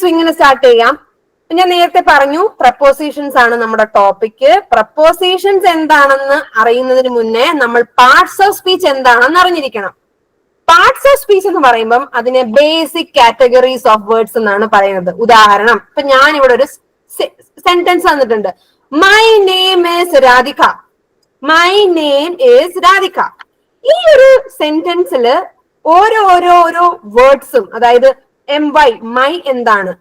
സ്വിങ്ങിന് start ചെയ്യാം. ഞാൻ നേരത്തെ പറഞ്ഞു പ്രപ്പോസിഷൻസ് ആണ് നമ്മുടെ ടോപ്പിക്. പ്രപ്പോസിഷൻസ് എന്താണെന്ന് അറിയുന്നതിന് മുന്നേ നമ്മൾ പാർട്സ് ഓഫ് സ്പീച്ച് എന്താണെന്ന് അറിഞ്ഞിരിക്കണം. പാർട്സ് ഓഫ് സ്പീച്ച് എന്ന് പറയുമ്പം അതിനെ ബേസിക് കാറ്റഗറീസ് ഓഫ് വേർഡ്സ് എന്നാണ് പറയുന്നത്. ഉദാഹരണം, ഇപ്പൊ ഞാൻ ഇവിടെ ഒരു സെന്റൻസ് തന്നിട്ടുണ്ട്. My name is Radhika. My name is Radhika. ഈ ഒരു സെന്റൻസിൽ ഓരോ വേർഡ്സും, അതായത് MY മൈ എന്താണ്,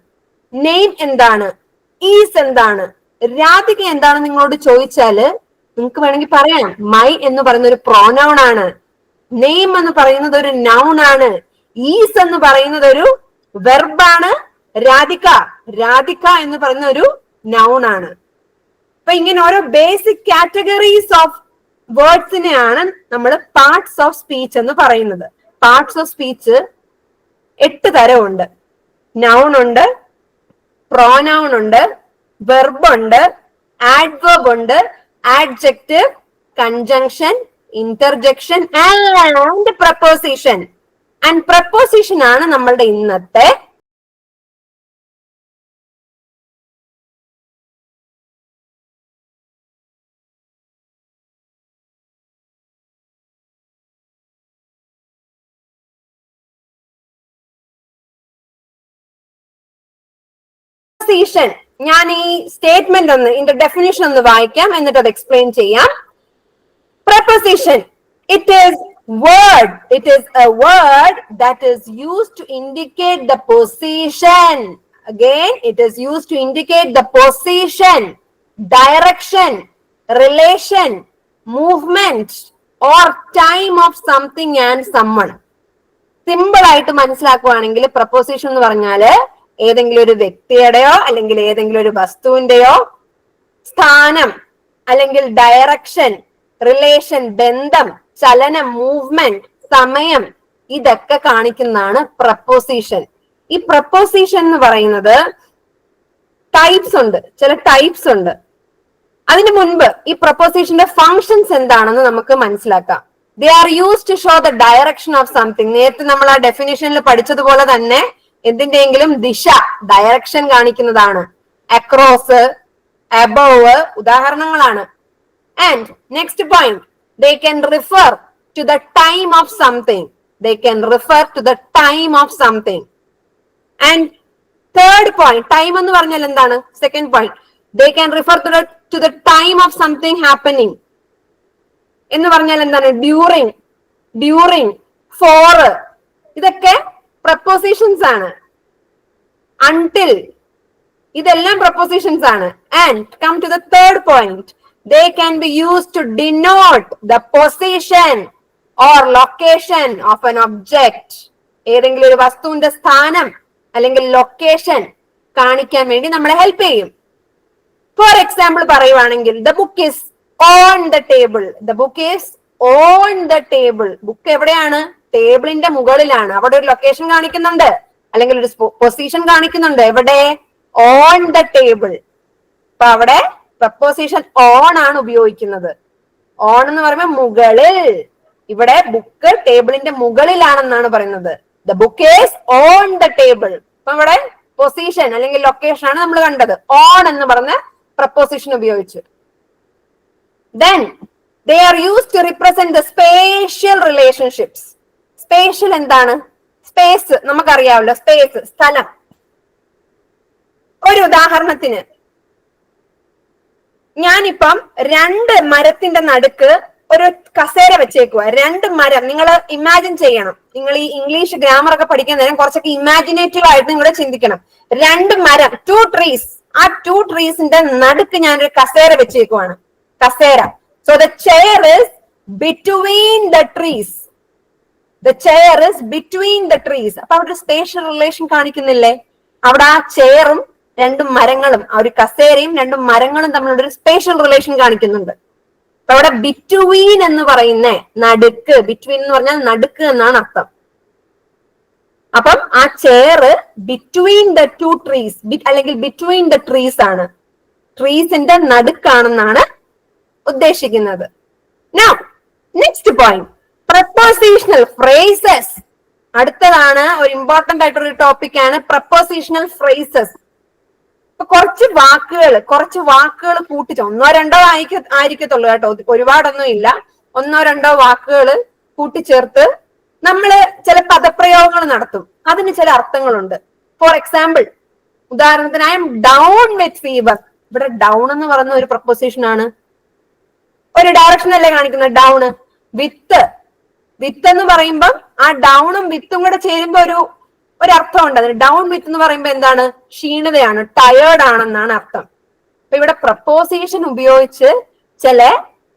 നെയിം എന്താണ്, ഈസ് എന്താണ്, രാധിക എന്താണ് നിങ്ങളോട് ചോദിച്ചാല് നിങ്ങൾക്ക് വേണമെങ്കിൽ പറയാം മൈ എന്ന് പറയുന്ന ഒരു പ്രോനൗൺ ആണ്, നെയിം എന്ന് പറയുന്നത് ഒരു നൗൺ ആണ്, ഈസ് എന്ന് പറയുന്നത് ഒരു വെർബാണ്, രാധിക എന്ന് പറയുന്ന ഒരു നൗൺ ആണ്. അപ്പൊ ഇങ്ങനെ ഓരോ ബേസിക് കാറ്റഗറീസ് ഓഫ് വേർഡ്സിനെയാണ് നമ്മൾ പാർട്സ് ഓഫ് സ്പീച്ച് എന്ന് പറയുന്നത്. Parts of speech 8 തരമുണ്ട്. നൗൺ ഉണ്ട്, പ്രോനൗൺ ഉണ്ട്, വെർബ് ഉണ്ട്, ആഡ്വർബ് ഉണ്ട്, adjective, conjunction, interjection and preposition. And preposition ആണ് നമ്മളുടെ ഇന്നത്തെ ഞാൻ ഈ സ്റ്റേറ്റ്മെന്റ് ഒന്ന് ഇതിന്റെ ഡെഫിനിഷൻ ഒന്ന് വായിക്കാം, എന്നിട്ട് അത് എക്സ്പ്ലെയിൻ ചെയ്യാം. Preposition, it is a word that is used to indicate the position. Again, it is used to indicate the position, direction, relation, movement or time of something and someone. Simple ആയിട്ട് മനസ്സിലാക്കുവാണെങ്കിൽ preposition എന്ന് പറഞ്ഞാല് ഏതെങ്കിലും ഒരു വ്യക്തിയുടെയോ അല്ലെങ്കിൽ ഏതെങ്കിലും ഒരു വസ്തുവിന്റെയോ സ്ഥാനം, അല്ലെങ്കിൽ ഡയറക്ഷൻ, റിലേഷൻ, ബന്ധം, ചലനം, മൂവ്മെന്റ്, സമയം, ഇതൊക്കെ കാണിക്കുന്നതാണ് പ്രപ്പോസിഷൻ. ഈ പ്രപ്പോസിഷൻ എന്ന് പറയുന്നത് ടൈപ്സ് ഉണ്ട്, ചില ടൈപ്സ് ഉണ്ട്. അതിനു മുൻപ് ഈ പ്രപ്പോസിഷന്റെ ഫങ്ഷൻസ് എന്താണെന്ന് നമുക്ക് മനസ്സിലാക്കാം. They are used to show the direction of something. നേരത്തെ നമ്മൾ ആ ഡെഫിനിഷനിൽ പഠിച്ചതുപോലെ തന്നെ എന്തിന്റെയെങ്കിലും ദിശ, ഡയറക്ഷൻ കാണിക്കുന്നതാണ്. അക്രോസ്, അബോവ് ഉദാഹരണങ്ങളാണ്. And next point, they can refer to the time of something. They can refer to the time of something. And third point, time എന്ന് പറഞ്ഞാൽ എന്താണ്? Second point, they can refer to the time of something happening. എന്ന് പറഞ്ഞാൽ എന്താണ്? During, for, ഇതൊക്കെ prepositions ആണ്. Until, ഇതെല്ലാം prepositions ആണ്. And come to the third point, they can be used to denote the position or location of an object. ഏതെങ്കിലും ഒരു വസ്തുവിന്റെ സ്ഥാനം അല്ലെങ്കിൽ ലൊക്കേഷൻ കാണിക്കാൻ വേണ്ടി നമ്മളെ ഹെൽപ്പ് ചെയ്യും. ഫോർ എക്സാമ്പിൾ പറയുവാണെങ്കിൽ the book is on the table. The book is on the table. Book എവിടെയാണ്? ടേബിളിന്റെ മുകളിലാണ്. അവിടെ ഒരു ലൊക്കേഷൻ കാണിക്കുന്നുണ്ട്, അല്ലെങ്കിൽ ഒരു പൊസിഷൻ കാണിക്കുന്നുണ്ട്. എവിടെ? On the table. അപ്പൊ അവിടെ പ്രപ്പോസിഷൻ ഓൺ ആണ് ഉപയോഗിക്കുന്നത്. ഓൺ എന്ന് പറയുമ്പോൾ മുകളിൽ. ഇവിടെ ബുക്ക് ടേബിളിന്റെ മുകളിലാണെന്നാണ് പറയുന്നത്. The book is on the table. അപ്പൊ ഇവിടെ പൊസിഷൻ അല്ലെങ്കിൽ ലൊക്കേഷൻ ആണ് നമ്മൾ കണ്ടത്. ഓൺ എന്ന് പറഞ്ഞ പ്രപ്പോസിഷൻ ഉപയോഗിച്ചു. Then they are used to represent the spatial relationships. Spatial എന്താണ്? സ്പേസ് നമുക്കറിയാമല്ലോ, സ്പേസ് സ്ഥലം. ഒരു ഉദാഹരണത്തിന്, ഞാനിപ്പം 2 മരത്തിന്റെ നടുക്ക് ഒരു കസേര വെച്ചേക്കുക. 2 മരം നിങ്ങൾ ഇമാജിൻ ചെയ്യണം. നിങ്ങൾ ഈ ഇംഗ്ലീഷ് ഗ്രാമർ ഒക്കെ പഠിക്കാൻ നേരം കുറച്ചൊക്കെ ഇമാജിനേറ്റീവ് ആയിട്ട് നിങ്ങൾ ചിന്തിക്കണം. 2 മരം, 2 ട്രീസ്. ആ 2 ട്രീസിന്റെ നടുക്ക് ഞാനൊരു കസേര വെച്ചേക്കുവാണ്. കസേര. So the chair is between the trees. The chair is between the trees. അപ്പൊ അവിടെ സ്പേഷ്യൽ റിലേഷൻ കാണിക്കുന്നില്ലേ? അവിടെ ആ ചെയറും 2 മരങ്ങളും, ആ ഒരു കസേരയും 2 മരങ്ങളും തമ്മിലുള്ള ഒരു സ്പേഷ്യൽ റിലേഷൻ കാണിക്കുന്നുണ്ട്. അപ്പൊ അവിടെ ബിറ്റ്വീൻ എന്ന് പറയുന്ന നടുക്ക്, ബിറ്റ്വീൻ എന്ന് പറഞ്ഞാൽ നടുക്ക് എന്നാണ് അർത്ഥം. അപ്പം ആ ചെയർ ബിറ്റ്വീൻ ദ 2 ട്രീസ് അല്ലെങ്കിൽ ബിറ്റ്വീൻ ദ ട്രീസ് ആണ്. ട്രീസിന്റെ നടുക്കാണെന്നാണ് ഉദ്ദേശിക്കുന്നത്. Now, next point, prepositional phrases. അടുത്തതാണ് ഒരു ഇമ്പോർട്ടന്റ് ആയിട്ടുള്ള ഒരു ടോപ്പിക് ആണ് പ്രപ്പോസിഷണൽ ഫ്രേസസ്. ഇപ്പൊ കുറച്ച് വാക്കുകൾ കൂട്ടിച്ച് ഒന്നോ രണ്ടോ ആയിരിക്കത്തുള്ളൂ കേട്ടോ, ഒരുപാടൊന്നും ഇല്ല. ഒന്നോ രണ്ടോ വാക്കുകൾ കൂട്ടിച്ചേർത്ത് നമ്മള് ചില പദപ്രയോഗങ്ങൾ നടത്തും. അതിന് ചില അർത്ഥങ്ങളുണ്ട്. ഫോർ എക്സാമ്പിൾ, ഉദാഹരണത്തിന് I M down with fever. ഇവിടെ ഡൗൺ എന്ന് പറയുന്ന ഒരു പ്രപ്പോസിഷൻ ആണ്. ഒരു ഡയറക്ഷൻ അല്ലേ കാണിക്കുന്നത്, ഡൗണ്. വിത്ത് എന്ന് പറയുമ്പോൾ ആ ഡൗണും വിത്തും കൂടെ ചേരുമ്പോ ഒരു അർത്ഥമുണ്ട് അതിന്. ഡൗൺ വിത്ത് എന്ന് പറയുമ്പോൾ എന്താണ്? ക്ഷീണതയാണ്, ടയേർഡ് ആണെന്നാണ് അർത്ഥം. അപ്പൊ ഇവിടെ പ്രപ്പോസിഷൻ ഉപയോഗിച്ച് ചില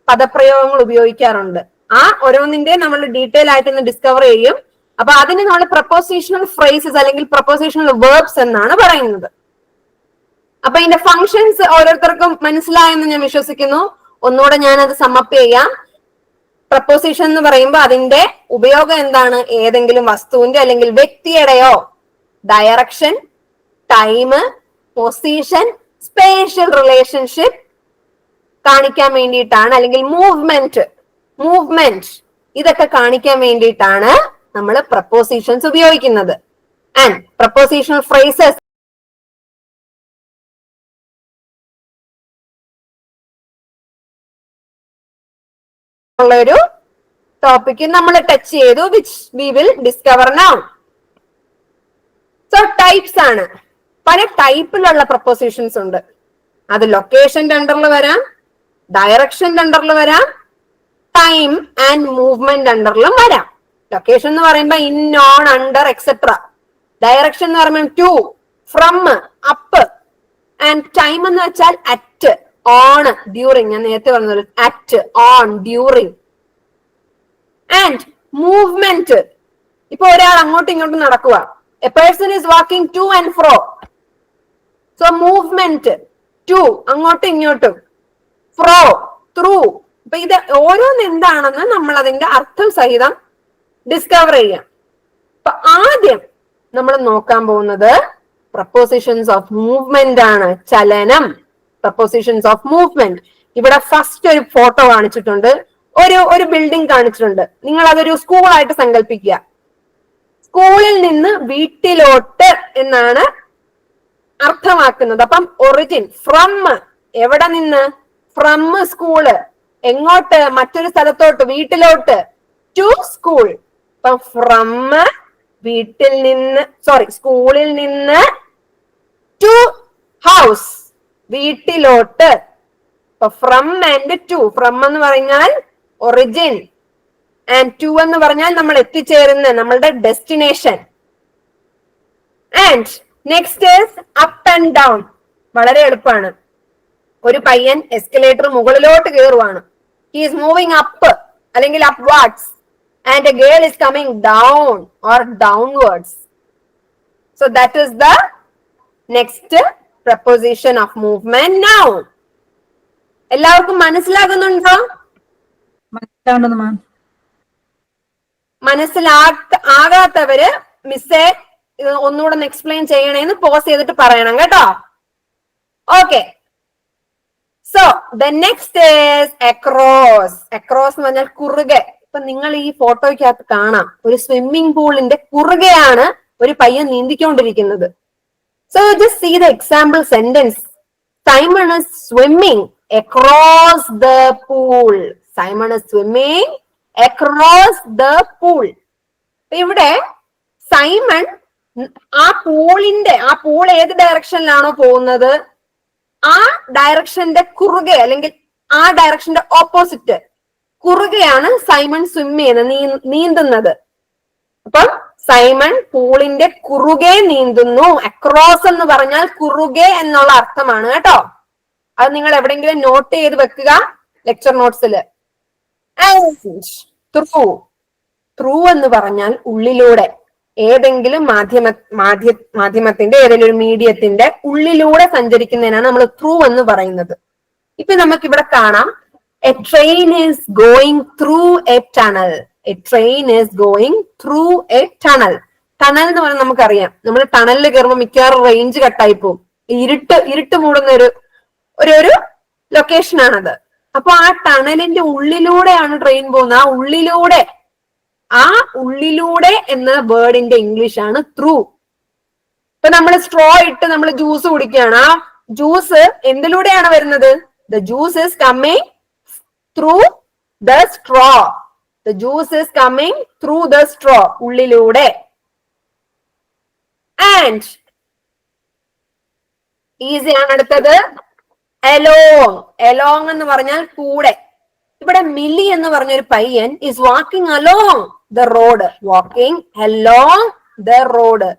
പദപ്രയോഗങ്ങൾ ഉപയോഗിക്കാറുണ്ട്. ആ ഓരോന്നിന്റെ നമ്മൾ ഡീറ്റെയിൽ ആയിട്ട് ഇന്ന് ഡിസ്കവർ ചെയ്യും. അപ്പൊ അതിന് നമ്മൾ പ്രപ്പോസിഷണൽ ഫ്രേസസ് അല്ലെങ്കിൽ പ്രപ്പോസിഷണൽ വേർബ്സ് എന്നാണ് പറയുന്നത്. അപ്പൊ ഇതിന്റെ ഫങ്ഷൻസ് ഓരോരുത്തർക്കും മനസ്സിലായെന്ന് ഞാൻ വിശ്വസിക്കുന്നു. ഒന്നുകൂടെ ഞാൻ അത് സമ്മപ്പ് ചെയ്യാം. പ്രപ്പോസിഷൻ എന്ന് പറയുമ്പോൾ അതിന്റെ ഉപയോഗം എന്താണ്? ഏതെങ്കിലും വസ്തുവിന്റെ അല്ലെങ്കിൽ വ്യക്തിയുടെയോ direction, time, position, spatial relationship കാണിക്കാൻ വേണ്ടിയിട്ടാണ്, അല്ലെങ്കിൽ മൂവ്മെന്റ് ഇതൊക്കെ കാണിക്കാൻ വേണ്ടിയിട്ടാണ് നമ്മൾ പ്രപ്പോസിഷൻസ് ഉപയോഗിക്കുന്നത്. ആൻഡ് പ്രപ്പോസിഷണൽ ഫ്രേസസ് ഉള്ളൊരു ടോപ്പിക് നമ്മൾ ടച്ച് ചെയ്തു, which we will discover now. So types ആണ്. പല ടൈപ്പിലുള്ള പ്രപ്പോസിഷൻസ് ഉണ്ട്. അത് ലൊക്കേഷന്റെ അണ്ടറിൽ വരാം, ഡയറക്ഷന്റെ അണ്ടറിൽ വരാം, ടൈം ആൻഡ് മൂവ്മെന്റ് അണ്ടറിലും വരാം. ലൊക്കേഷൻ എന്ന് പറയുമ്പോൾ in, on, under, etcetera. Direction എന്ന് പറയുമ്പോൾ to, from, up. And time എന്ന് വെച്ചാൽ അറ്റ്, ഓൺ, ഡ്യൂറിങ്. ഞാൻ നേരത്തെ പറഞ്ഞത് at, on, during. And movement, ഇപ്പൊ ഒരാൾ അങ്ങോട്ടും ഇങ്ങോട്ടും നടക്കുക. A person is walking to and fro. So movement to, അങ്ങോട്ടും ഇങ്ങോട്ടും, ഫ്രോ, ത്രൂ. അപ്പൊ ഇത് ഓരോന്ന് എന്താണെന്ന് നമ്മൾ അതിന്റെ അർത്ഥം സഹിതം ഡിസ്കവർ ചെയ്യാം. അപ്പൊ ആദ്യം നമ്മൾ നോക്കാൻ പോകുന്നത് പ്രപ്പോസിഷൻസ് ഓഫ് മൂവ്മെന്റ് ആണ്. ചലനം, പ്രപ്പോസിഷൻസ് ഓഫ് മൂവ്മെന്റ്. ഇവിടെ ഫസ്റ്റ് ഒരു ഫോട്ടോ കാണിച്ചിട്ടുണ്ട്, ഒരു ബിൽഡിംഗ് കാണിച്ചിട്ടുണ്ട്. നിങ്ങൾ അതൊരു സ്കൂളായിട്ട് സങ്കല്പിക്കുക. സ്കൂളിൽ നിന്ന് വീട്ടിലോട്ട് എന്നാണ് അർത്ഥമാക്കുന്നത്. അപ്പം ഒറിജിൻ ഫ്രം, എവിടെ നിന്ന്? From school. എങ്ങോട്ട്? മറ്റൊരു സ്ഥലത്തോട്ട്, വീട്ടിലോട്ട്. To school. അപ്പൊ ഫ്രം വീട്ടിൽ നിന്ന്, സ്കൂളിൽ നിന്ന്, ടു ഹൗസ് വീട്ടിലോട്ട്. അപ്പൊ ഫ്രം ആൻഡ് ടു. ഫ്രം എന്ന് പറഞ്ഞാൽ ഒറിജിൻ, ആൻഡ് ടു എന്ന് പറഞ്ഞാൽ നമ്മൾ എത്തിച്ചേരുന്ന നമ്മളുടെ destination. And next is up and down. വളരെ എളുപ്പമാണ്. ഒരു പയ്യൻ എസ്കലേറ്റർ മുകളിലോട്ട് കയറുവാണ്. ഹി ഈസ് മൂവിങ് അപ്പ് അല്ലെങ്കിൽ upwards. And A girl is coming down or downwards. So that is the next preposition of movement noun. എല്ലാവർക്കും മനസ്സിലാകുന്നുണ്ടോ? മനസ്സിലാകാത്തവര് മിസ്സേ ഒന്നുകൂടെ എക്സ്പ്ലെയിൻ ചെയ്യണേന്ന് പോസ് ചെയ്തിട്ട് പറയണം കേട്ടോ. Okay. So the next is across. Across എന്ന് പറഞ്ഞാൽ കുറുകെ. ഇപ്പൊ നിങ്ങൾ ഈ ഫോട്ടോയ്ക്കകത്ത് കാണാം, ഒരു സ്വിമ്മിംഗ് പൂളിന്റെ കുറുകെയാണ് ഒരു പയ്യൻ നീന്തിക്കൊണ്ടിരിക്കുന്നത്. So just see the example sentence. Simon is swimming across the pool. Simon is swimming across the pool. ഇവിടെ സൈമൺ ആ പൂൾ ഏത് ഡയറക്ഷനിലാണോ പോകുന്നത് ആ ഡയറക്ഷന്റെ കുറുകെ അല്ലെങ്കിൽ ആ ഡയറക്ഷന്റെ ഓപ്പോസിറ്റ് കുറുകെയാണ് സൈമൺ നീന്തുന്നത്. അപ്പം സൈമൺ പൂളിന്റെ കുറുകെ നീന്തുന്നു. അക്രോസ് എന്ന് പറഞ്ഞാൽ കുറുകെ എന്നുള്ള അർത്ഥമാണ് കേട്ടോ. അത് നിങ്ങൾ എവിടെയെങ്കിലും നോട്ട് ചെയ്ത് വെക്കുക ലെക്ചർ നോട്ട്സില്. ത്രൂ എന്ന് പറഞ്ഞാൽ ഉള്ളിലൂടെ, ഏതെങ്കിലും മാധ്യമത്തിന്റെ ഏതെങ്കിലും ഒരു മീഡിയത്തിന്റെ ഉള്ളിലൂടെ സഞ്ചരിക്കുന്നതിനാണ് നമ്മൾ ത്രൂ എന്ന് പറയുന്നത്. ഇപ്പൊ നമുക്കിവിടെ കാണാം, A train is going through A tunnel. A train is going through A tunnel. Tunnel എന്ന് പറഞ്ഞാൽ നമുക്കറിയാം, നമ്മൾ ടണലിൽ കയറുമ്പോൾ മിക്കവാറും റേഞ്ച് കട്ടായി പോകും. ഇരുട്ട് മൂടുന്ന ഒരു ലൊക്കേഷൻ ആണത്. അപ്പൊ ആ ടണലിന്റെ ഉള്ളിലൂടെയാണ് ട്രെയിൻ പോകുന്നത്. ആ ഉള്ളിലൂടെ ആ ഉള്ളിലൂടെ എന്ന വേർഡിന്റെ ഇംഗ്ലീഷ് ആണ് ത്രൂ. ഇപ്പൊ നമ്മൾ സ്ട്രോ ഇട്ട് നമ്മൾ ജ്യൂസ് കുടിക്കുകയാണ്. ആ ജ്യൂസ് എന്തിലൂടെയാണ് വരുന്നത്? The juice is coming through the straw. The juice is coming through the straw, ഉള്ളിലൂടെ. ആൻഡ് ഈസി ആണ് അടുത്തത് എലോങ്. എലോങ് എന്ന് പറഞ്ഞാൽ കൂടെ. ഇവിടെ മിലി എന്ന് പറഞ്ഞ ഒരു പയ്യൻ is walking along the road. Walking along the road.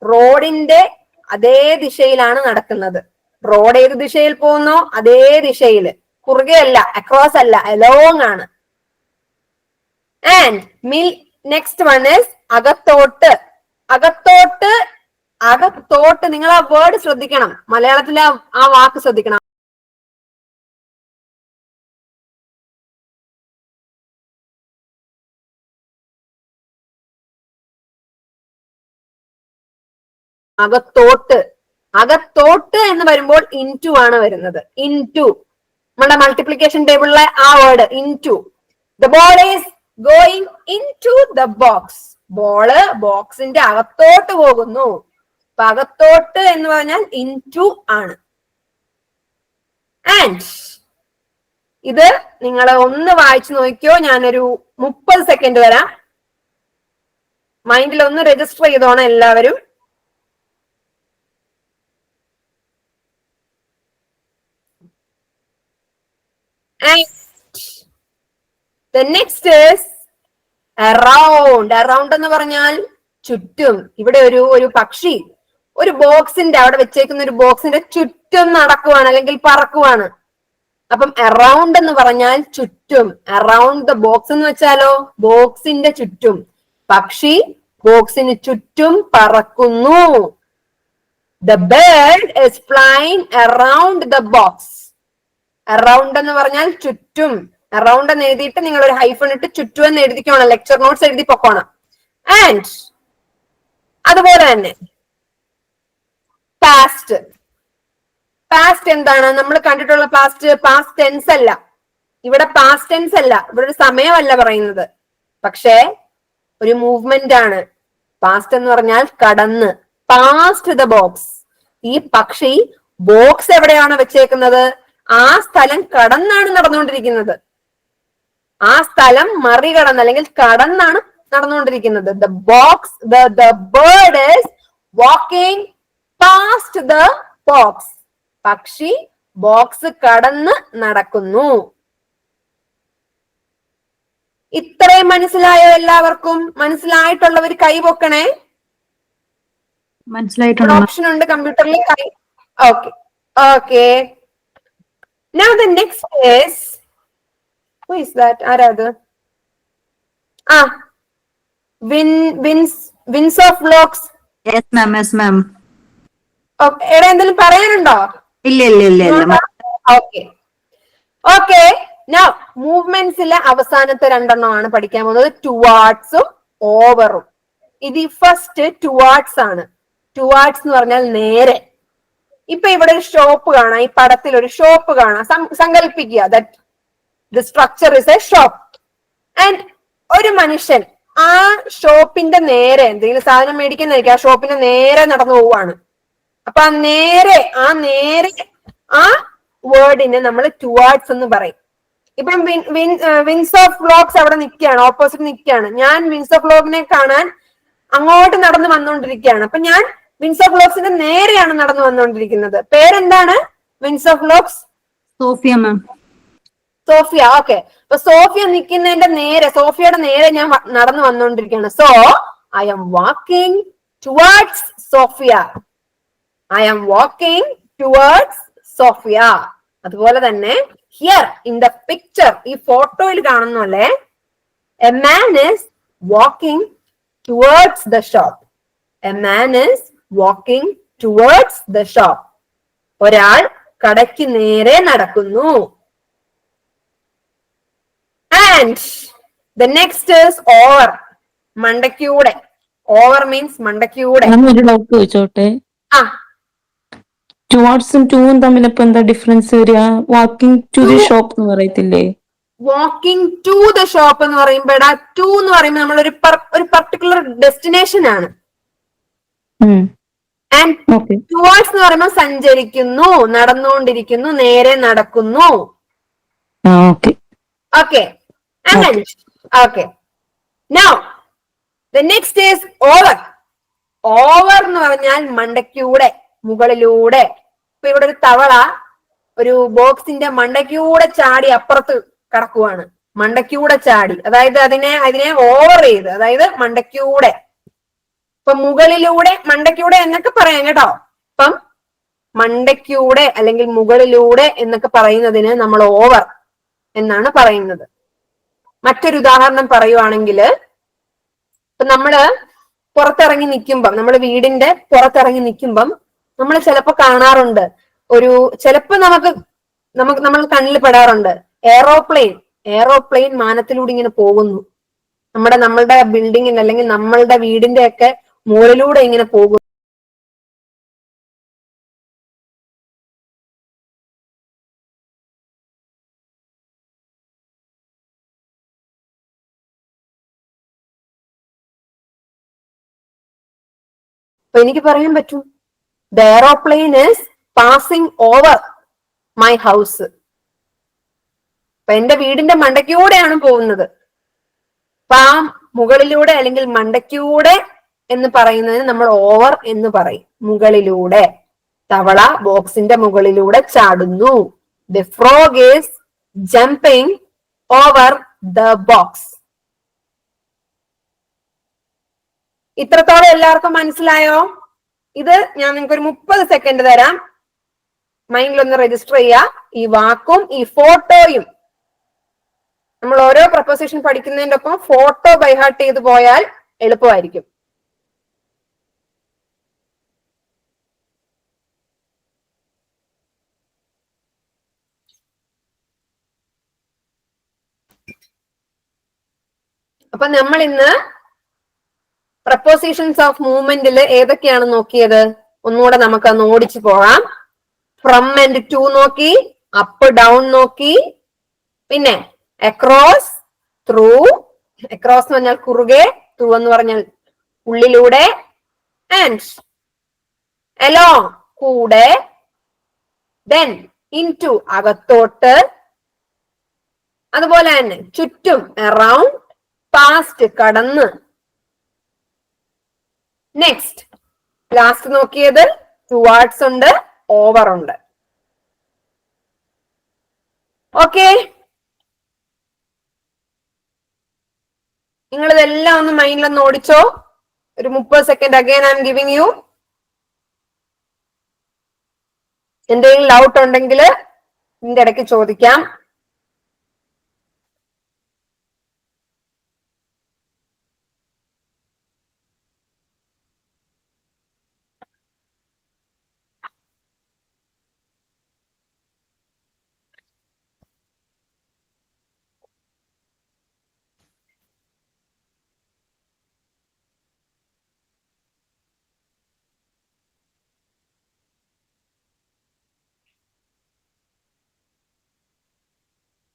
റോഡിന്റെ അതേ ദിശയിലാണ് നടക്കുന്നത്. റോഡ് ഏത് ദിശയിൽ പോകുന്നോ അതേ ദിശയിൽ, കുറുകെ അല്ല, അക്രോസ് അല്ല, അലോങ് ആണ്. ആൻഡ് നെക്സ്റ്റ് വൺ ഇസ് അകത്തോട്ട്. അകത്തോട്ട്, അകത്തോട്ട് നിങ്ങൾ ആ വേർഡ് ശ്രദ്ധിക്കണം, മലയാളത്തിലെ ആ വാക്ക് ശ്രദ്ധിക്കണം. അകത്തോട്ട്. അകത്തോട്ട് എന്ന് വരുമ്പോൾ ഇൻടു ആണ് വരുന്നത്. ഇൻടു, നമ്മുടെ മൾട്ടിപ്ലിക്കേഷൻ ടേബിളിലെ ആ word into. The ball is going into the box. Ball ബോക്സിന്റെ അകത്തോട്ട് പോകുന്നു. അപ്പൊ അകത്തോട്ട് എന്ന് പറഞ്ഞാൽ ഇൻടു ആണ്. ആൻഡ് ഇത് നിങ്ങൾ ഒന്ന് വായിച്ചു നോക്കിയോ. ഞാനൊരു 30 സെക്കൻഡ് വരാം. മൈൻഡിൽ ഒന്ന് രജിസ്റ്റർ ചെയ്തോണം എല്ലാവരും. The next is around. Around എന്ന് പറഞ്ഞാൽ ചുറ്റും. ഇവിടെ ഒരു പക്ഷി ഒരു ബോക്സിന്റെ അവിടെ വെച്ചേക്കുന്ന ഒരു ബോക്സിന്റെ ചുറ്റും നടക്കുവാണ് അല്ലെങ്കിൽ പറക്കുവാണ്. അപ്പം അറൗണ്ട് എന്ന് പറഞ്ഞാൽ ചുറ്റും. അറൗണ്ട് ദ ബോക്സ് എന്ന് വെച്ചാലോ ബോക്സിന്റെ ചുറ്റും. പക്ഷി ബോക്സിന് ചുറ്റും പറക്കുന്നു. The bird is flying around the box. Around എന്ന് പറഞ്ഞാൽ ചുറ്റും. അറൗണ്ട് എന്ന് എഴുതിയിട്ട് നിങ്ങൾ ഒരു ഹൈഫൺ ഇട്ട് ചുറ്റും എന്ന് എഴുതിക്കോണം. ലെക്ചർ നോട്ട്സ് എഴുതി പൊക്കോണം. ആൻഡ് അതുപോലെ തന്നെ പാസ്റ്റ്. പാസ്റ്റ് എന്താണ്? നമ്മൾ കണ്ടിട്ടുള്ള പാസ്റ്റ് പാസ്റ്റ് ടെൻസ് അല്ല. ഇവിടെ പാസ്റ്റ് ടെൻസ് അല്ല, ഇവിടെ ഒരു സമയമല്ല പറയുന്നത്, പക്ഷേ ഒരു മൂവ്മെന്റ് ആണ്. പാസ്റ്റ് എന്ന് പറഞ്ഞാൽ കടന്ന്. Past the box. ഈ പക്ഷി ബോക്സ് എവിടെയാണ് വെച്ചേക്കുന്നത് ആ സ്ഥലം കടന്നാണ് നടന്നുകൊണ്ടിരിക്കുന്നത്. ആ സ്ഥലം മറികടന്ന് അല്ലെങ്കിൽ കടന്നാണ് നടന്നുകൊണ്ടിരിക്കുന്നത്. The box, the bird is walking past the box. പക്ഷി ബോക്സ് കടന്ന് നടക്കുന്നു. ഇത്രയും മനസ്സിലായോ എല്ലാവർക്കും? മനസ്സിലായിട്ടുള്ളവർ കൈ പൊക്കണേ. മനസ്സിലായിട്ടുണ്ട്. ഓപ്ഷൻ ഉണ്ട് കമ്പ്യൂട്ടറിൽ കൈ. Okay okay. Now the next is, who is that? ആരാത്? Vince of vlogs. Yes ma'am, yes ma'am. Okay, എടാ എന്തെങ്കിലും പറയാനുണ്ടോ? ഇല്ല. Okay okay. നൗ മൂവ്മെന്റ്സിലെ അവസാനത്തെ രണ്ടെണ്ണമാണ് പഠിക്കാൻ പോകുന്നത്, ടുവാർഡ്സും ഓവറും. ഇത് ഫസ്റ്റ് ടുവാർഡ്സ് ആണ്. ടുവാർഡ്സ് എന്ന് പറഞ്ഞാൽ നേരെ. ഇപ്പൊ ഇവിടെ ഒരു ഷോപ്പ് കാണാം, ഈ പടത്തിൽ ഒരു ഷോപ്പ് കാണാം. സങ്കല്പിക്കുക that the structure is A shop. And ഒരു മനുഷ്യൻ ആ ഷോപ്പിന്റെ നേരെ എന്തെങ്കിലും സാധനം മേടിക്കുന്നതായിരിക്കും, ആ ഷോപ്പിന്റെ നേരെ നടന്നു പോവാണ്. അപ്പൊ ആ നേരെ ആ വേർഡിനെ നമ്മൾ ടുവാർഡ്സ് എന്ന് പറയും. ഇപ്പം വിൻസ് ഓഫ് വ്ലോഗ്സ് അവിടെ നിൽക്കുകയാണ്, ഓപ്പോസിറ്റ് നിൽക്കുകയാണ്. ഞാൻ വിൻസ് ഓഫ് വ്ലോഗിനെ കാണാൻ അങ്ങോട്ട് നടന്നു വന്നുകൊണ്ടിരിക്കുകയാണ്. അപ്പൊ ഞാൻ വിൻസ് ഓഫ് വ്ലോഗ്സിന്റെ നേരെയാണ് നടന്നു വന്നുകൊണ്ടിരിക്കുന്നത്. പേരെന്താണ്? Vince of vlogs Sophia ma'am. Sophia. Okay. അപ്പൊ സോഫിയ നിൽക്കുന്നതിന്റെ നേരെ, സോഫിയയുടെ നേരെ ഞാൻ നടന്നു വന്നുകൊണ്ടിരിക്കുകയാണ്. So I'm walking towards Sophia. I'm walking towards Sophia. അതുപോലെ തന്നെ ഹിയർ ഇൻ ദ പിക്ചർ, ഈ ഫോട്ടോയിൽ കാണുന്നല്ലേ, a man is walking towards the shop. A man is walking towards the shop. ഒരാൾ കടയ്ക്ക് നേരെ നടക്കുന്നു. And the next is over. മണ്ടയ്ക്കൂടെ. ഓവർ മീൻസ് മണ്ടയ്ക്കൂടെ. ഒരു ഡൗട്ട് ചോദിച്ചോട്ടെ? ആ, ടുവാർഡ്സും ടൂവും തമ്മിൽ ഇപ്പൊ എന്താ ഡിഫറൻസ് വരിക? വാക്കിംഗ് ടു ദി ഷോപ്പ് എന്ന് പറയത്തില്ലേ? വാക്കിംഗ് ടു ദ ഷോപ്പ് എന്ന് പറയുമ്പോൾ ടു എന്ന് പറയുമ്പോൾ നമ്മൾ ഒരു പർട്ടിക്കുലർ ഡെസ്റ്റിനേഷൻ ആണ്. ആൻഡ് ടുവേർഡ്സ് എന്ന് പറയുമ്പോൾ സഞ്ചരിക്കുന്നു, നടന്നുകൊണ്ടിരിക്കുന്നു, നേരെ നടക്കുന്നു. Okay. Okay. Now the next is over. Over എന്ന് പറഞ്ഞാൽ മണ്ടയ്ക്കൂടെ, മുകളിലൂടെ. ഇപ്പൊ ഇവിടെ ഒരു തവള ഒരു ബോക്സിന്റെ മണ്ടയ്ക്കൂടെ ചാടി അപ്പുറത്ത് കടക്കുവാണ്. മണ്ടയ്ക്കൂടെ ചാടി, അതായത് അതിനെ ഓവർ ചെയ്ത്, അതായത് മണ്ടയ്ക്കൂടെ. ഇപ്പൊ മുകളിലൂടെ, മണ്ടയ്ക്കൂടെ എന്നൊക്കെ പറയാം കേട്ടോ. ഇപ്പം മണ്ടയ്ക്കൂടെ അല്ലെങ്കിൽ മുകളിലൂടെ എന്നൊക്കെ പറയുന്നതിന് നമ്മൾ ഓവർ എന്നാണ് പറയുന്നത്. മറ്റൊരു ഉദാഹരണം പറയുവാണെങ്കിൽ, ഇപ്പൊ നമ്മള് പുറത്തിറങ്ങി നിൽക്കുമ്പം, നമ്മൾ വീടിന്റെ പുറത്തിറങ്ങി നിൽക്കുമ്പം നമ്മൾ ചിലപ്പോ കാണാറുണ്ട്, ചിലപ്പോ നമ്മൾ കണ്ണിൽ പെടാറുണ്ട് എയറോപ്ലെയിൻ മാനത്തിലൂടെ ഇങ്ങനെ പോകുന്നു. നമ്മളുടെ ബിൽഡിങ്ങിന്റെ അല്ലെങ്കിൽ നമ്മളുടെ വീടിന്റെ ഒക്കെ മുകളിലൂടെ ഇങ്ങനെ പോകും. അപ്പൊ എനിക്ക് പറയാൻ പറ്റും, the aeroplane is passing over my house. അപ്പൊ എന്റെ വീടിന്റെ മണ്ടയ്ക്കൂടെയാണ് പോകുന്നത്. അപ്പൊ ആ മുകളിലൂടെ അല്ലെങ്കിൽ മണ്ടയ്ക്കൂടെ എന്ന് പറയുന്നതിന് നമ്മൾ ഓവർ എന്ന് പറയും. മുകളിലൂടെ. തവള ബോക്സിന്റെ മുകളിലൂടെ ചാടുന്നു. The frog is jumping over the box. ഇത്രത്തോളം എല്ലാവർക്കും മനസ്സിലായോ? ഇത് ഞാൻ നിങ്ങൾക്ക് ഒരു 30 സെക്കൻഡ് തരാം. മൈൻഡിൽ ഒന്ന് രജിസ്റ്റർ ചെയ്യുക. ഈ വാക്കും ഈ ഫോട്ടോയും, നമ്മൾ ഓരോ പ്രപ്പോസിഷൻ പഠിക്കുന്നതിന്റെ ഒപ്പം ഫോട്ടോ ബൈഹാർട്ട് ചെയ്ത് പോയാൽ എളുപ്പമായിരിക്കും. അപ്പൊ നമ്മൾ ഇന്ന് പ്രപ്പോസിഷൻസ് ഓഫ് മൂവ്മെന്റിൽ ഏതൊക്കെയാണ് നോക്കിയത്? ഒന്നുകൂടെ നമുക്കൊന്ന് ഓടിച്ചു പോകാം. ഫ്രം ആൻഡ് ടു നോക്കി, അപ്പ് ഡൗൺ നോക്കി, പിന്നെ അക്രോസ്, ത്രൂ. അക്രോസ് എന്ന് പറഞ്ഞാൽ കുറുകെ, ത്രൂ എന്ന് പറഞ്ഞാൽ ഉള്ളിലൂടെ, ആൻഡ് അലോങ് കൂടെ, ദെൻ ഇൻടു അകത്തോട്ട്, അതുപോലെ തന്നെ ചുറ്റും അറൗണ്ട്, പാസ്റ്റ് കടന്ന്. നെക്സ്റ്റ് ലാസ്റ്റ് നോക്കിയത് ടുവാർഡ്സ് ഉണ്ട്, ഓവർ ഉണ്ട്. ഓക്കെ, നിങ്ങൾ ഇതെല്ലാം ഒന്ന് മൈൻഡിലൊന്ന് ഓടിച്ചോ. ഒരു 30 second again I M giving you. എന്തെങ്കിലും ഡൗട്ട് ഉണ്ടെങ്കിൽ ഇതിന്റെ ഇടയ്ക്ക് ചോദിക്കാം.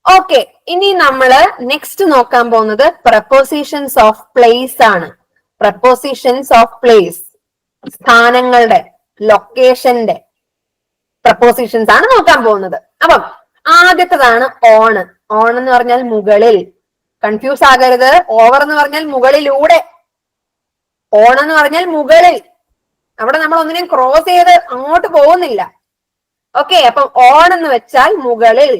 ഓക്കെ, ഇനി നമ്മള് നെക്സ്റ്റ് നോക്കാൻ പോകുന്നത് പ്രപ്പോസിഷൻസ് ഓഫ് പ്ലേസ് ആണ്. പ്രപ്പോസിഷൻസ് ഓഫ് പ്ലേസ്, സ്ഥാനങ്ങളുടെ, ലൊക്കേഷന്റെ പ്രപ്പോസിഷൻസ് ആണ് നോക്കാൻ പോകുന്നത്. അപ്പം ആദ്യത്തേതാണ് ഓൺ. ഓൺ എന്ന് പറഞ്ഞാൽ മുകളിൽ. കൺഫ്യൂസ് ആകരുത്. ഓവർ എന്ന് പറഞ്ഞാൽ മുകളിലൂടെ. ഓൺ എന്ന് പറഞ്ഞാൽ മുകളിൽ. അവിടെ നമ്മൾ ഒന്നിനെയും ക്രോസ് ചെയ്ത് അങ്ങോട്ട് പോകുന്നില്ല. ഓക്കെ, അപ്പം ഓൺ എന്ന് വെച്ചാൽ മുകളിൽ.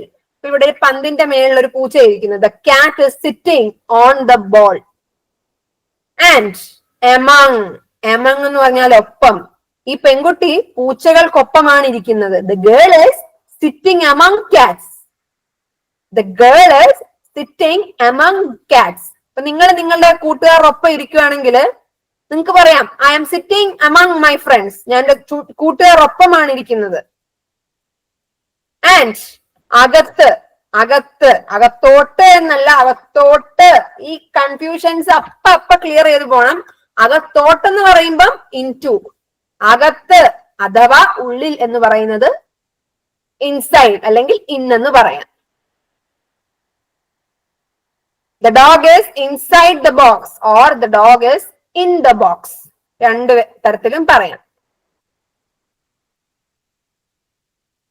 ഇവിടെ ഒരു പന്തിന്റെ മേളിൽ ഒരു പൂച്ച ഇരിക്കുന്നത്. The cat is sitting on the ball. And among. Among എന്ന് പറഞ്ഞാൽ ഒപ്പം. ഈ പെൺകുട്ടി പൂച്ചകൾക്കൊപ്പമാണ് ഇരിക്കുന്നത്. The girl is sitting among cats. The girl is sitting among cats. അപ്പൊ നിങ്ങൾ നിങ്ങളുടെ കൂട്ടുകാരൊപ്പം ഇരിക്കുകയാണെങ്കിൽ നിങ്ങൾക്ക് പറയാം, I am sitting among my friends. ഞാൻ എന്റെ കൂട്ടുകാരൊപ്പമാണ് ഇരിക്കുന്നത്. ആൻഡ് അകത്ത്. അകത്ത്, അകത്തോട്ട് എന്നല്ല, അകത്തോട്ട്. ഈ കൺഫ്യൂഷൻസ് അപ്പ ക്ലിയർ ചെയ്ത് പോണം. അകത്തോട്ട് എന്ന് പറയുമ്പം ഇൻടു. അകത്ത് അഥവാ ഉള്ളിൽ എന്ന് പറയുന്നത് ഇൻസൈഡ് അല്ലെങ്കിൽ ഇൻ എന്ന് പറയാം. The dog is inside the box or the dog is in the box. രണ്ട് തരത്തിലും പറയാം.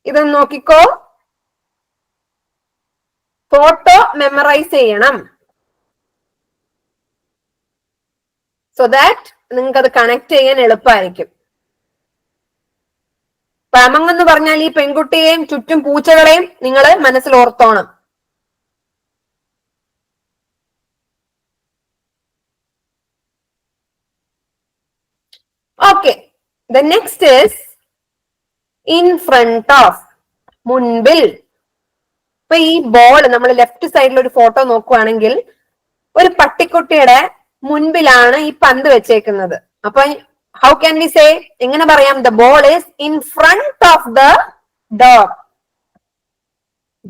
ഇതൊന്ന് നോക്കിക്കോ. ഫോട്ടോ മെമ്മറൈസ് ചെയ്യണം. സോ ദാറ്റ് നിങ്ങൾക്ക് അത് കണക്ട് ചെയ്യാൻ എളുപ്പമായിരിക്കും. അമങ് എന്ന് പറഞ്ഞാൽ ഈ പെൺകുട്ടിയെയും ചുറ്റും പൂച്ചകളെയും നിങ്ങൾ മനസ്സിൽ ഓർത്തോണം. Okay, the next is in front of, മുൻപിൽ. ഇപ്പൊ ഈ ബോൾ നമ്മൾ ലെഫ്റ്റ് സൈഡിൽ ഒരു ഫോട്ടോ നോക്കുവാണെങ്കിൽ ഒരു പട്ടിക്കുട്ടിയുടെ മുൻപിലാണ് ഈ പന്ത് വെച്ചേക്കുന്നത്. അപ്പൊ ഹൗ ക്യാൻ വി സേ, എങ്ങനെ പറയാം? The ball is in front of the dog.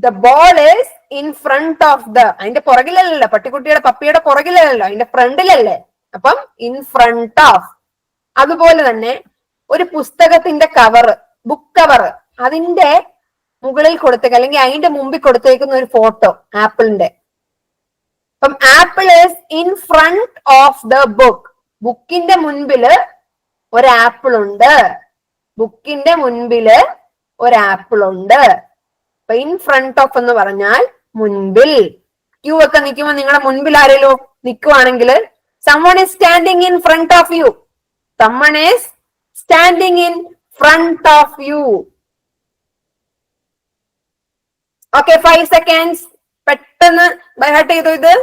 The ball is in front of the, അതിന്റെ പുറകിലല്ലോ, പട്ടിക്കുട്ടിയുടെ പപ്പിയുടെ പുറകിലല്ലോ, അതിന്റെ ഫ്രണ്ടിലല്ലേ. അപ്പം ഇൻ ഫ്രണ്ട് ഓഫ്. അതുപോലെ തന്നെ ഒരു പുസ്തകത്തിന്റെ കവർ, ബുക്ക് കവർ, അതിന്റെ മുകളിൽ കൊടുത്തേക്ക് അല്ലെങ്കിൽ അതിന്റെ മുമ്പിൽ കൊടുത്തേക്കുന്ന ഒരു ഫോട്ടോ ആപ്പിളിന്റെ. അപ്പം apple is in front of the book. ബുക്കിന്റെ മുൻപില് ഒരു ആപ്പിൾ ഉണ്ട്. ബുക്കിന്റെ മുൻപില് ഒരു ആപ്പിൾ ഉണ്ട്. അപ്പൊ ഇൻ ഫ്രണ്ട് ഓഫ് എന്ന് പറഞ്ഞാൽ മുൻപിൽ. ക്യൂ ഒക്കെ നിൽക്കുമ്പോൾ നിങ്ങളുടെ മുൻപിൽ ആരെങ്കിലും നിൽക്കുവാണെങ്കിൽ someone is standing in front of you. Someone is standing in front of you. Okay, 5 seconds. പെട്ടെന്ന് ബൈ ഹാർട്ട് ചെയ്തു ഇത്.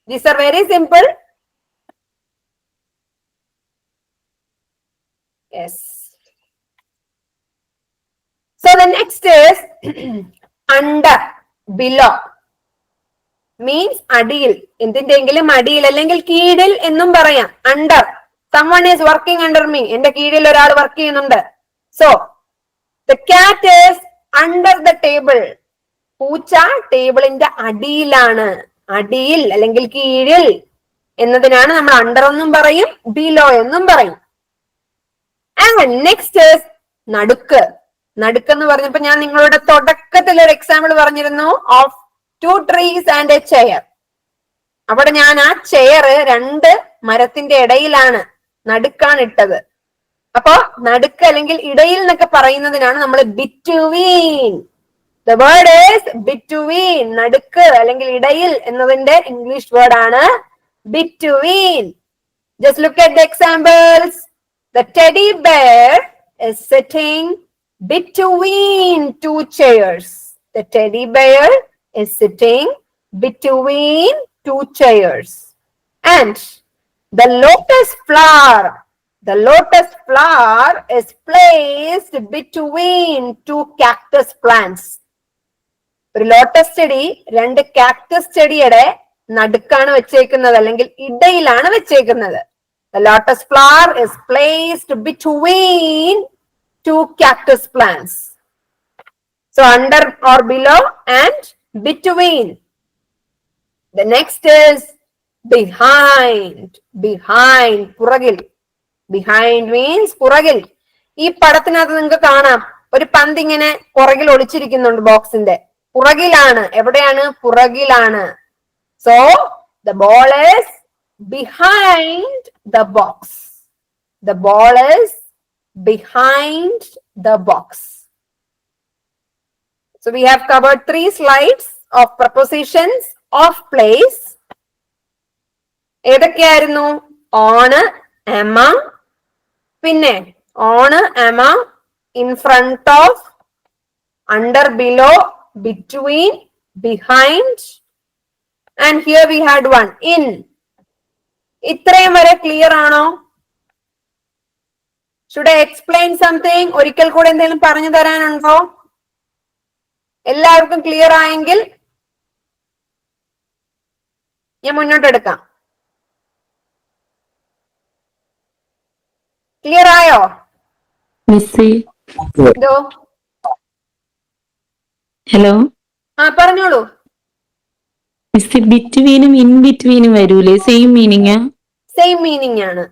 These are very simple. Yes. So the next is under, below. Means അടിയിൽ, എന്തിന്റെങ്കിലും അടിയിൽ അല്ലെങ്കിൽ കീഴിൽ എന്നും പറയാം. under. Someone is working under me. എന്റെ കീഴിൽ ഒരാൾ വർക്ക് ചെയ്യുന്നുണ്ട്. So the cat is under the table. പൂച്ച ടേബിളിന്റെ അടിയിലാണ്. അടിയിൽ അല്ലെങ്കിൽ കീഴിൽ എന്നതിനാണ് നമ്മൾ അണ്ടർ എന്നും പറയും, ബിലോ എന്നും പറയും. ആൻഡ് നെക്സ്റ്റ് ഇസ് നടുക്ക്. നടുക്ക് എന്ന് പറഞ്ഞപ്പോ ഞാൻ നിങ്ങളോട് തുടക്കത്തിൽ ഒരു എക്സാമ്പിൾ പറഞ്ഞിരുന്നു of 2 trees and a chair. അവിടെ ഞാൻ ആ ചെയർ 2 മരത്തിന്റെ ഇടയിലാണ്, നടുക്കാണ് ഇട്ടത്. അപ്പോ നടുക്ക് അല്ലെങ്കിൽ ഇടയിൽ എന്നൊക്കെ പറയുന്നതിനാണ് നമ്മൾ between. The word is between. നടുക്ക് അല്ലെങ്കിൽ ഇടയിൽ എന്നതിന്റെ ഇംഗ്ലീഷ് വേർഡ് ആണ് between. Just look at the examples. The teddy bear is sitting between 2 chairs. The teddy bear is sitting between 2 chairs. And the lotus flower. The lotus flower is placed between 2 cactus plants. ഒരു lotus ചെടി 2 cactus ചെടിയുടെ നടുക്കാണ് വെച്ചേക്കുന്നത് അല്ലെങ്കിൽ ഇടയിലാണ് വെച്ചേക്കുന്നത്. The lotus flower is placed between 2 cactus plants. So under or below and between. The next is behind. Behind, പുറകിൽ. Behind means പുറകിൽ. ഈ പടത്തിനകത്ത് നിങ്ങൾക്ക് കാണാം ഒരു പന്ത് ഇങ്ങനെ പുറകിൽ ഒളിച്ചിരിക്കുന്നുണ്ട് ബോക്സിന്റെ. പുറകിലാണ്. എവിടെയാണ്? പുറകിലാണ്. So the ball is behind the box. The ball is behind the box. So we have covered 3 slides of prepositions of place. ഏതൊക്കെയായിരുന്നു? on, among, പിന്നെ on, among, in front of, under, below, between, behind, and here we had one in. ഇത്രയും വരെ clear ആണോ? Should I explain something? ഒരിക്കൽ കൂടെ എന്തെങ്കിലും പറഞ്ഞു തരാനുണ്ടോ? എല്ലാവർക്കും clear ആയെങ്കിൽ ഞാൻ മുന്നോട്ട് എടുക്കാം. ക്ലിയർ ആയോ? ഹലോ, പറഞ്ഞോളൂ. ബിറ്റ്വീനും ഇൻ ബിറ്റ്വീനും വരൂലേ? Same meaning? സെയിം മീനിങ് ആണ്.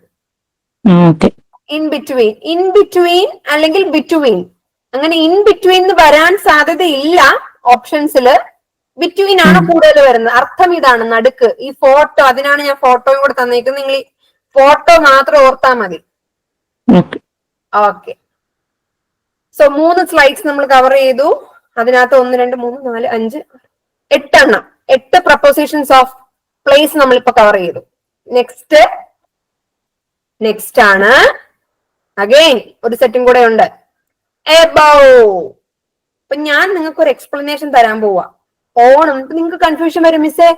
ഇൻ ബിറ്റ്വീൻ, ഇൻ ബിറ്റ്വീൻ അല്ലെങ്കിൽ ബിറ്റ്വീൻ. അങ്ങനെ ഇൻ ബിറ്റ്വീൻ വരാൻ സാധ്യതയില്ല ഓപ്ഷൻസില്. ബിറ്റ്വീൻ ആണ് കൂടുതൽ വരുന്നത്. അർത്ഥം ഇതാണ്, നടുക്ക്. ഈ ഫോട്ടോ, അതിനാണ് ഞാൻ ഫോട്ടോയും കൂടെ തന്നേക്കുന്നത്. നിങ്ങൾ ഈ ഫോട്ടോ മാത്രം ഓർത്താ മതി. ഓക്കെ. സോ 3 സ്ലൈഡ്സ് നമ്മൾ കവർ ചെയ്തു. അതിനകത്ത് 1, 2, 3, 4, 5, 8 എണ്ണം, 8 പ്രപ്പോസിഷൻസ് ഓഫ് പ്ലേസ് നമ്മളിപ്പോ കവർ ചെയ്തു. നെക്സ്റ്റ് ആണ് അഗൈൻ ഒരു സെറ്റും കൂടെ ഉണ്ട്, എബവ്. അപ്പൊ ഞാൻ നിങ്ങൾക്ക് ഒരു എക്സ്പ്ലനേഷൻ തരാൻ പോവാ. ഓൺ നിങ്ങൾക്ക് കൺഫ്യൂഷൻ വരും, മിസ്സേ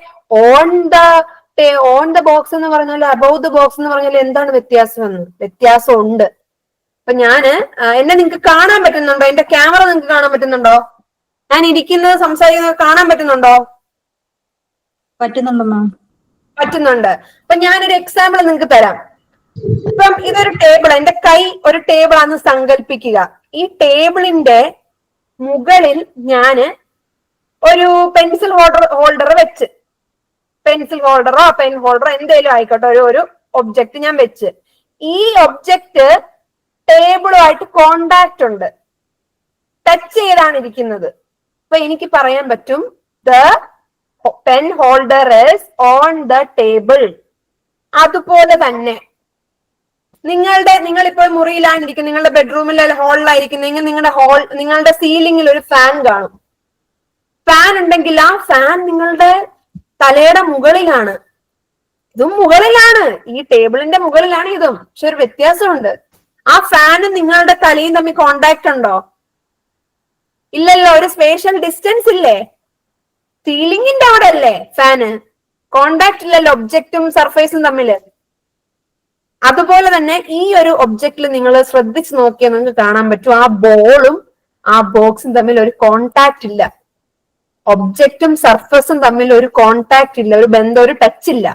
ഓൺ ദ ബോക്സ് എന്ന് പറഞ്ഞാൽ അബവ് ദ ബോക്സ് എന്ന് പറഞ്ഞാൽ എന്താണ് വ്യത്യാസം എന്ന്. വ്യത്യാസം ഉണ്ട്. അപ്പൊ എന്നെ നിങ്ങൾക്ക് കാണാൻ പറ്റുന്നുണ്ടോ? എന്റെ ക്യാമറ നിങ്ങൾക്ക് കാണാൻ പറ്റുന്നുണ്ടോ? ഞാൻ ഇരിക്കുന്നത് സംസാരിക്കുന്നത് കാണാൻ പറ്റുന്നുണ്ടോ? പറ്റുന്നുണ്ടോ മാം? പറ്റുന്നുണ്ട്. അപ്പൊ ഞാനൊരു എക്സാമ്പിൾ നിങ്ങൾക്ക് തരാം. ഇപ്പം ഇതൊരു ടേബിൾ, എന്റെ കൈ ഒരു ടേബിൾ ആണെന്ന് സങ്കല്പിക്കുക. ഈ ടേബിളിന്റെ മുകളിൽ ഞാന് ഒരു പെൻസിൽ ഹോൾഡർ വെച്ച്, പെൻസിൽ ഹോൾഡറോ പെൻ ഹോൾഡറോ എന്തെങ്കിലും ആയിക്കോട്ടെ, ഒരു ഒബ്ജക്റ്റ് ഞാൻ വെച്ച്, ഈ ഒബ്ജക്റ്റ് ടേബിളുമായിട്ട് കോണ്ടാക്ട് ഉണ്ട്, ടച്ച് ചെയ്താണ് ഇരിക്കുന്നത്. അപ്പൊ എനിക്ക് പറയാൻ പറ്റും the pen holder is on the table. അതുപോലെ തന്നെ നിങ്ങളിപ്പോൾ മുറിയിലാണ് ഇരിക്കുന്നത്, നിങ്ങളുടെ ബെഡ്റൂമിൽ ഹാളിലായിരിക്കുന്നെങ്കിൽ നിങ്ങളുടെ സീലിംഗിൽ ഒരു ഫാൻ കാണും. ഫാൻ ഉണ്ടെങ്കിൽ ആ ഫാൻ നിങ്ങളുടെ തലയുടെ മുകളിലാണ്. ഇതും മുകളിലാണ്, ഈ ടേബിളിന്റെ മുകളിലാണ് ഇതും. പക്ഷെ ഒരു വ്യത്യാസമുണ്ട്. ആ ഫാനും നിങ്ങളുടെ തലയും തമ്മിൽ കോണ്ടാക്ട് ഉണ്ടോ? ഇല്ലല്ലോ. ഒരു സ്പേഷ്യൽ ഡിസ്റ്റൻസ് ഇല്ലേ? സീലിംഗിന്റെ അവിടെ അല്ലേ ഫാന്? കോണ്ടാക്ട് ഇല്ലല്ലോ ഒബ്ജക്റ്റും സർഫേസും തമ്മില്. അതുപോലെ തന്നെ ഈ ഒരു ഒബ്ജക്റ്റിൽ നിങ്ങൾ ശ്രദ്ധിച്ച് നോക്കിയാൽ നിങ്ങൾക്ക് കാണാൻ പറ്റും, ആ ബോളും ആ ബോക്സും തമ്മിൽ ഒരു കോണ്ടാക്ട് ഇല്ല. ഒബ്ജക്റ്റും സർഫസും തമ്മിൽ ഒരു കോണ്ടാക്ട് ഇല്ല, ഒരു ബന്ധം, ഒരു ടച്ച് ഇല്ല.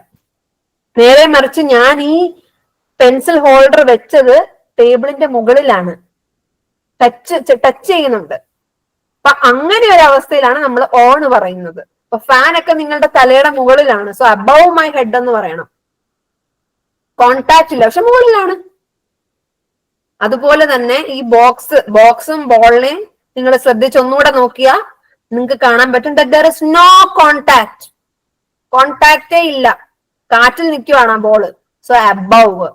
നേരെ മറിച്ച് ഞാൻ ഈ പെൻസിൽ ഹോൾഡർ വെച്ചത് ടേബിളിന്റെ മുകളിലാണ്, ടച്ച് ചെയ്യുന്നുണ്ട്. അപ്പൊ അങ്ങനെ ഒരു അവസ്ഥയിലാണ് നമ്മൾ ഓൺ പറയുന്നത്. അപ്പൊ ഫാൻ ഒക്കെ നിങ്ങളുടെ തലയുടെ മുകളിലാണ്. സോ അബവ് മൈ ഹെഡ് എന്ന് പറയണം. കോണ്ടാക്ട് ഇല്ല, പക്ഷെ മുകളിലാണ്. അതുപോലെ തന്നെ ഈ ബോക്സും ബോളിനെയും നിങ്ങൾ ശ്രദ്ധിച്ചൊന്നുകൂടെ നോക്കിയാൽ നിങ്ങൾക്ക് കാണാൻ പറ്റും ദർ ഇസ് നോ കോണ്ടാക്ട്. കോണ്ടാക്റ്റേ ഇല്ല, കാറ്റിൽ നിൽക്കുവാണ് ആ ബോള്. So above.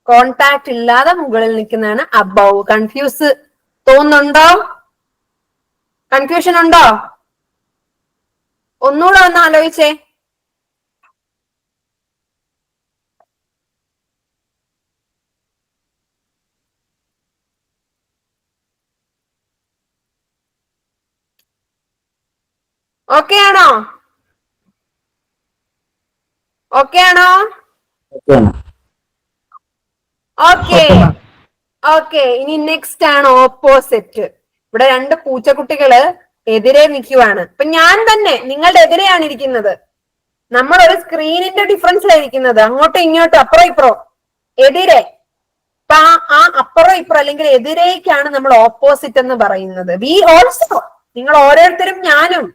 കോണ്ടാക്ട് ഇല്ലാതെ മുകളിൽ നിൽക്കുന്നതാണ് അബവ്. കൺഫ്യൂസ് തോന്നുന്നുണ്ടോ? കൺഫ്യൂഷൻ ഉണ്ടോ? ഒന്നുകൂടെ ഒന്ന് ആലോചിച്ചേ. ഓക്കെ ആണോ? ഓക്കെ ആണോ? ഓക്കെ. ഓക്കെ, ഇനി നെക്സ്റ്റ് ആണ് ഓപ്പോസിറ്റ്. ഇവിടെ 2 പൂച്ചക്കുട്ടികള് എതിരെ നിൽക്കുവാണ്. അപ്പൊ ഞാൻ തന്നെ നിങ്ങളുടെ എതിരെയാണ് ഇരിക്കുന്നത്. നമ്മൾ ഒരു സ്ക്രീനിന്റെ ഡിഫറൻസിലായിരിക്കുന്നത്, അങ്ങോട്ടും ഇങ്ങോട്ടും അപ്പുറം ഇപ്പുറം എതിരെ. അപ്പൊ ആ അപ്പുറം ഇപ്പുറം അല്ലെങ്കിൽ എതിരേക്കാണ് നമ്മൾ ഓപ്പോസിറ്റ് എന്ന് പറയുന്നത്. വി ഓൾസോ, നിങ്ങൾ ഓരോരുത്തരും ഞാനും,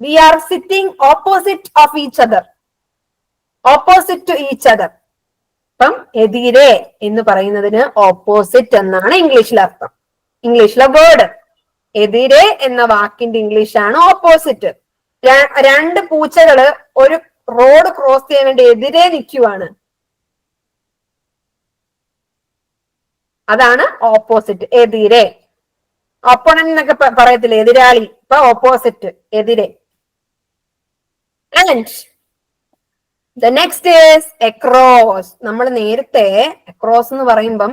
we are sitting opposite of each other, opposite to each other. അപ്പം എതിരെ എന്ന് പറയുന്നതിന് ഓപ്പോസിറ്റ് എന്നാണ് ഇംഗ്ലീഷിലെ അർത്ഥം. ഇംഗ്ലീഷിലെ വേർഡ് എതിരെ എന്ന വാക്കിന്റെ ഇംഗ്ലീഷാണ് ഓപ്പോസിറ്റ്. 2 പൂച്ചകള് ഒരു റോഡ് ക്രോസ് ചെയ്യാൻ വേണ്ടി എതിരെ നിൽക്കുവാണ്. അതാണ് ഓപ്പോസിറ്റ്, എതിരെ. ഓപ്പോണന്റ് എന്നൊക്കെ പറയത്തില്ലേ, എതിരാളി. ഇപ്പൊ ഓപ്പോസിറ്റ്, എതിരെ. And the next is across. നമ്മൾ നേരത്തെ across എന്ന് പറയുമ്പം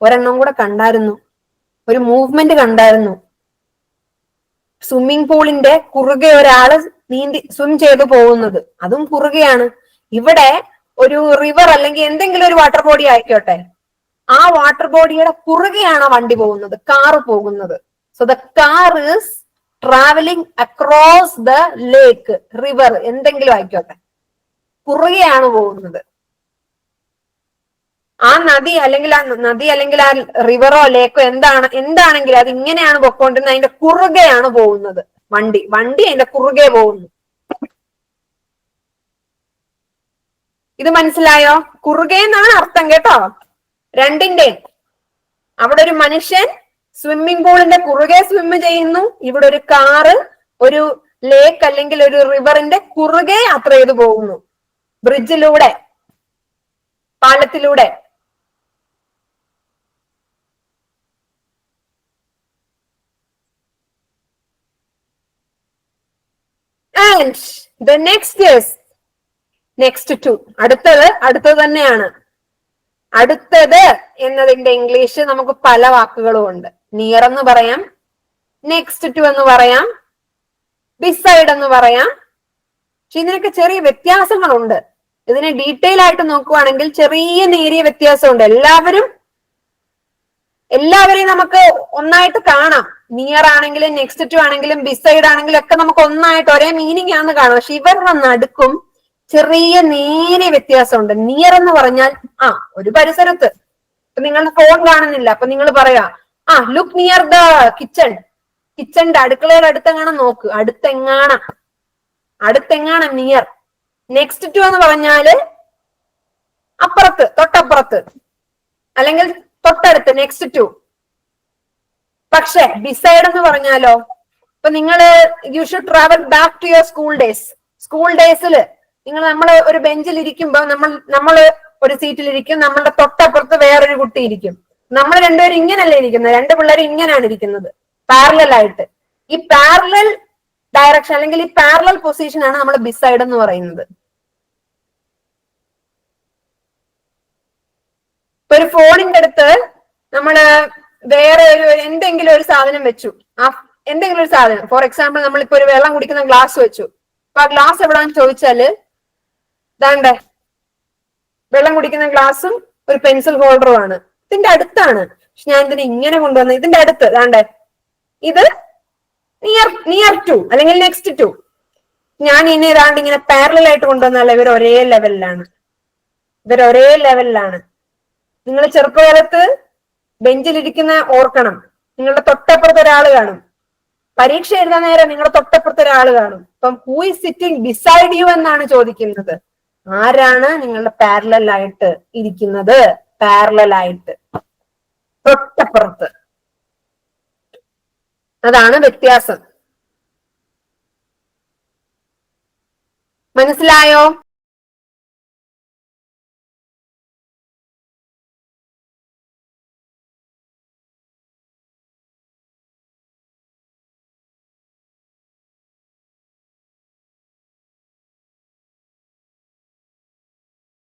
ഒരെണ്ണം കൂടെ കണ്ടായിരുന്നു, ഒരു മൂവ്മെന്റ് കണ്ടായിരുന്നു. സ്വിമ്മിംഗ് പൂളിന്റെ കുറുകെ ഒരാള് സ്വിം ചെയ്തു പോകുന്നത്, അതും കുറുകെയാണ്. ഇവിടെ ഒരു റിവർ അല്ലെങ്കിൽ എന്തെങ്കിലും ഒരു വാട്ടർ ബോഡി ആയിക്കോട്ടെ, ആ വാട്ടർ ബോഡിയുടെ കുറുകെയാണ് വണ്ടി പോകുന്നത്, കാറ് പോകുന്നത്. So the car is travelling across the lake, river എന്തെങ്കിലും ആയിക്കോട്ടെ, കുറുകെയാണ് പോകുന്നത്. ആ നദി അല്ലെങ്കിൽ ആ റിവറോ ലേക്കോ എന്താണെങ്കിലും അത് ഇങ്ങനെയാണ് പൊക്കോണ്ടിരുന്നത്, അതിന്റെ കുറുകെയാണ് പോകുന്നത് വണ്ടി അതിന്റെ കുറുകെ പോകുന്നു. ഇത് മനസ്സിലായോ? കുറുകെ എന്നാണ് അർത്ഥം കേട്ടോ, രണ്ടിന്റെ. അവിടെ ഒരു മനുഷ്യൻ സ്വിമ്മിംഗ് പൂളിന്റെ കുറുകെ സ്വിമ്മ് ചെയ്യുന്നു, ഇവിടെ ഒരു കാറ് ഒരു ലേക്ക് അല്ലെങ്കിൽ ഒരു റിവറിന്റെ കുറുകെ യാത്ര ചെയ്ത് പോകുന്നു, ബ്രിഡ്ജിലൂടെ, പാലത്തിലൂടെ. And the next is next to. അടുത്തത് തന്നെയാണ്. അടുത്തത് എന്നതിന്റെ ഇംഗ്ലീഷ് നമുക്ക് പല വാക്കുകളും ഉണ്ട്. നിയർ എന്ന് പറയാം, നെക്സ്റ്റ് ടു എന്ന് പറയാം, ബിസൈഡ് എന്ന് പറയാം. പക്ഷെ ഇതിനൊക്കെ ചെറിയ വ്യത്യാസങ്ങളുണ്ട്. ഇതിനെ ഡീറ്റെയിൽ ആയിട്ട് നോക്കുവാണെങ്കിൽ ചെറിയ നേരിയ വ്യത്യാസമുണ്ട്. എല്ലാവരെയും നമുക്ക് ഒന്നായിട്ട് കാണാം. നിയർ ആണെങ്കിലും നെക്സ്റ്റ് ടു ആണെങ്കിലും ബിസൈഡ് ആണെങ്കിലും ഒക്കെ നമുക്ക് ഒന്നായിട്ട് ഒരേ മീനിങ് ആണെന്ന് കാണാം. പക്ഷെ ഇവരുടെ നടുക്കും ചെറിയ നേരിയ വ്യത്യാസമുണ്ട്. നിയർ എന്ന് പറഞ്ഞാൽ ഒരു പരിസരത്ത്. ഇപ്പൊ നിങ്ങളുടെ ഫോൺ കാണുന്നില്ല, അപ്പൊ നിങ്ങൾ പറയാ ലുക്ക് നിയർ ദ കിച്ചൺ. കിച്ചന്റെ അടുക്കളയുടെ അടുത്തെങ്ങാണം നോക്ക്, അടുത്തെങ്ങാണം നിയർ. നെക്സ്റ്റ് ടു എന്ന് പറഞ്ഞാല് അപ്പുറത്ത്, തൊട്ടപ്പുറത്ത്, അല്ലെങ്കിൽ തൊട്ടടുത്ത്, നെക്സ്റ്റ് ടു. പക്ഷെ ഡിസൈഡ് എന്ന് പറഞ്ഞാലോ, ഇപ്പൊ നിങ്ങള് you should travel back to your school days. School ഡേയ്സിൽ നമ്മള് ഒരു ബെഞ്ചിൽ ഇരിക്കുമ്പോ നമ്മള് ഒരു സീറ്റിലിരിക്കും, നമ്മളുടെ തൊട്ടപ്പുറത്ത് വേറൊരു കുട്ടി ഇരിക്കും. നമ്മൾ രണ്ടുപേരും ഇങ്ങനല്ലേ ഇരിക്കുന്നത്, രണ്ട് പിള്ളേർ ഇങ്ങനെയാണ് ഇരിക്കുന്നത്, പാരലൽ ആയിട്ട്. ഈ പാരലൽ ഡയറക്ഷൻ അല്ലെങ്കിൽ ഈ പാരലൽ പൊസിഷൻ ആണ് നമ്മൾ ബിസൈഡ് എന്ന് പറയുന്നത്. ഇപ്പൊ ഒരു ഫോണിന്റെ അടുത്ത് നമ്മള് വേറെ എന്തെങ്കിലും ഒരു സാധനം വെച്ചു, എന്തെങ്കിലും ഒരു സാധനം, ഫോർ എക്സാമ്പിൾ നമ്മളിപ്പോ ഒരു വെള്ളം കുടിക്കുന്ന ഗ്ലാസ് വെച്ചു. അപ്പൊ ആ ഗ്ലാസ് എവിടാന്ന് ചോദിച്ചാല് ദാണ്ടെ വെള്ളം കുടിക്കുന്ന ഗ്ലാസും ഒരു പെൻസിൽ ഹോൾഡറും ആണ്. ഇതിന്റെ അടുത്താണ്. പക്ഷെ ഞാൻ ഇതിനെ ഇങ്ങനെ കൊണ്ടുവന്നത് ഇതിന്റെ അടുത്ത് ദാണ്ടെ, ഇത് നിയർ ടു അല്ലെങ്കിൽ നെക്സ്റ്റ് ടു. ഞാൻ ഇനി ഏതാണ്ട് ഇങ്ങനെ പാരലൽ ആയിട്ട് കൊണ്ടുവന്നാൽ ഇവർ ഒരേ ലെവലിലാണ്. നിങ്ങൾ ചെറുപ്പകാലത്ത് ബെഞ്ചിലിരിക്കുന്ന ഓർക്കണം, നിങ്ങളുടെ തൊട്ടപ്പുറത്ത് ഒരാൾ കാണും. പരീക്ഷ എഴുതാൻ നേരം നിങ്ങളുടെ തൊട്ടപ്പുറത്ത് ഒരാൾ കാണും. അപ്പം who is sitting beside you എന്നാണ് ചോദിക്കുന്നത്. ആരാണ് നിങ്ങളുടെ പാരലൽ ആയിട്ട് ഇരിക്കുന്നത്? പാരലൽ ആയിട്ട് തൊട്ടപ്പുറത്ത്. അതാണ് വ്യത്യാസം. മനസ്സിലായോ?